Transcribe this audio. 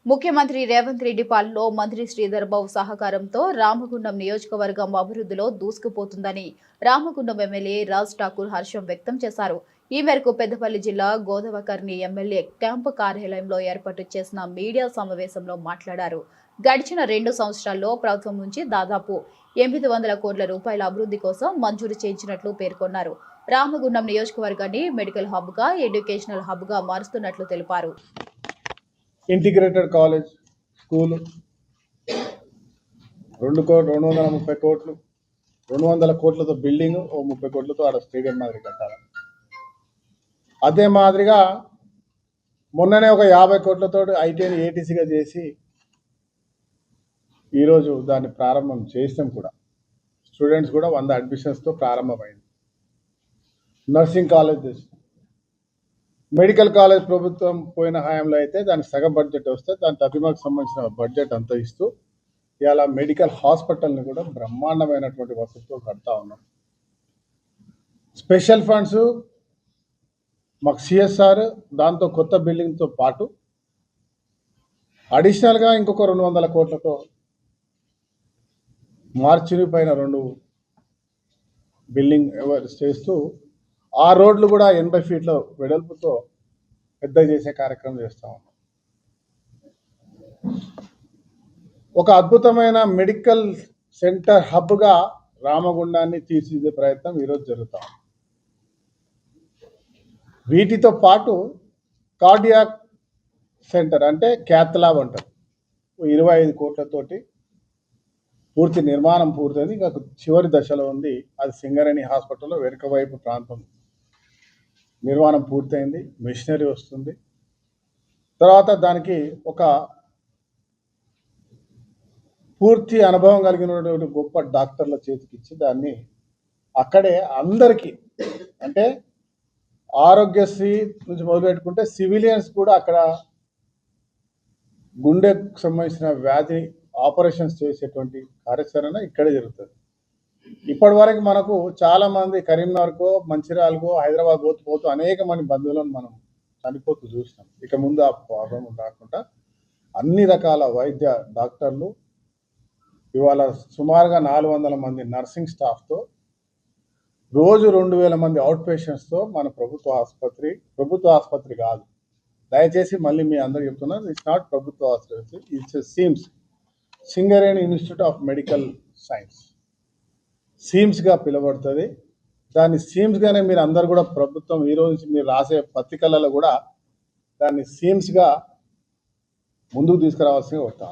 ముఖ్యమంత్రి రేవంత్ రెడ్డి పాలనలో మంత్రి శ్రీధర్ బాబు సహకారంతో రామగుండం నియోజకవర్గం అభివృద్ధిలో దూసుకుపోతుందని రామగుండం ఎమ్మెల్యే రాజ్ ఠాకూర్ హర్షం వ్యక్తం చేశారు. ఈ మేరకు పెద్దపల్లి జిల్లా గోదావకర్ణి ఎమ్మెల్యే క్యాంపు కార్యాలయంలో ఏర్పాటు చేసిన మీడియా సమావేశంలో మాట్లాడారు. గడిచిన 2 సంవత్సరాల్లో ప్రభుత్వం నుంచి దాదాపు 800 కోట్ల రూపాయల అభివృద్ధి కోసం మంజూరు చేయించినట్లు పేర్కొన్నారు. రామగుండం నియోజకవర్గాన్ని మెడికల్ హబ్ గా, ఎడ్యుకేషనల్ హబ్ గా మారుస్తున్నట్లు తెలిపారు. ఇంటిగ్రేటెడ్ కాలేజ్ స్కూలు 230 కోట్లు, 200 కోట్లతో బిల్డింగ్, 30 కోట్లతో ఆడ స్టేడియం మాదిరి కట్టాలి. అదే మాదిరిగా మొన్ననే ఒక 50 కోట్లతో ఐటీఐని ఏటీసీగా చేసి ఈరోజు దాన్ని ప్రారంభం చేసినాం కూడా. స్టూడెంట్స్ కూడా 100 అడ్మిషన్స్తో ప్రారంభమైంది. నర్సింగ్ కాలేజ్ చేసినాం. మెడికల్ కాలేజ్ ప్రభుత్వం పోయిన హయాంలో అయితే దానికి సగం బడ్జెట్ వస్తే దాని తదిమాకు సంబంధించిన బడ్జెట్ అంతా ఇస్తూ ఇలా మెడికల్ హాస్పిటల్ని కూడా బ్రహ్మాండమైనటువంటి వసతితో కడతా ఉన్నాం. స్పెషల్ ఫండ్స్ మాకు సిఎస్ఆర్, దాంతో కొత్త బిల్డింగ్తో పాటు అడిషనల్గా ఇంకొక 200 కోట్లతో మార్చిని పైన 2 బిల్డింగ్ చేస్తూ ఆ రోడ్లు కూడా 80 ఫీట్ల వెడల్పుతో పెద్ద చేసే కార్యక్రమం చేస్తా ఉన్నాం. ఒక అద్భుతమైన మెడికల్ సెంటర్ హబ్గా రామగుండాన్ని తీర్చిదిద్దే ప్రయత్నం ఈరోజు జరుగుతా ఉంది. వీటితో పాటు కార్డియాక్ సెంటర్ అంటే క్యాత్ ల్యాబ్ అంటారు, 25 కోట్లతోటి పూర్తి నిర్మాణం పూర్తయింది. ఇంకా చివరి దశలో ఉంది. అది సింగరేణి హాస్పిటల్లో వెనుక వైపు ప్రాంతం నిర్మాణం పూర్తయింది. మిషనరీ వస్తుంది. తర్వాత దానికి ఒక పూర్తి అనుభవం కలిగినటువంటి గొప్ప డాక్టర్ల చేతికిచ్చి దాన్ని అక్కడే అందరికీ, అంటే ఆరోగ్యశ్రీ నుంచి మొదలుపెట్టుకుంటే సివిలియన్స్ కూడా అక్కడ గుండెకు సంబంధించిన వ్యాధి ఆపరేషన్స్ చేసేటువంటి కార్యాచరణ ఇక్కడే జరుగుతుంది. ఇప్పటి వరకు మనకు చాలా మంది కరీంనగర్కో, మంచిర్యాలకో, హైదరాబాద్ పోతూ అనేక మంది బంధువులను మనం చనిపోతూ చూసినాం. ఇక ముందు ఆ ప్రాబ్లం రాకుండా అన్ని రకాల వైద్య డాక్టర్లు, ఇవాళ సుమారుగా 400 మంది నర్సింగ్ స్టాఫ్తో, రోజు 2000 మంది అవుట్ పేషెంట్స్తో మన ప్రభుత్వ ఆసుపత్రి కాదు, దయచేసి మళ్ళీ మీ అందరూ చెప్తున్నారు, ఇట్స్ నాట్ ప్రభుత్వ ఆసుపత్రి, it's SIMS, Singareni institute of medical science, సిమ్స్గా పిలువబడుతుంది. దాన్ని సిమ్స్గానే మీరు అందరు కూడా ప్రభుత్వం ఈరోజు నుంచి మీరు రాసే పత్రికలలో కూడా దాన్ని సిమ్స్గా ముందుకు తీసుకురావాల్సిందిగా వస్తాం.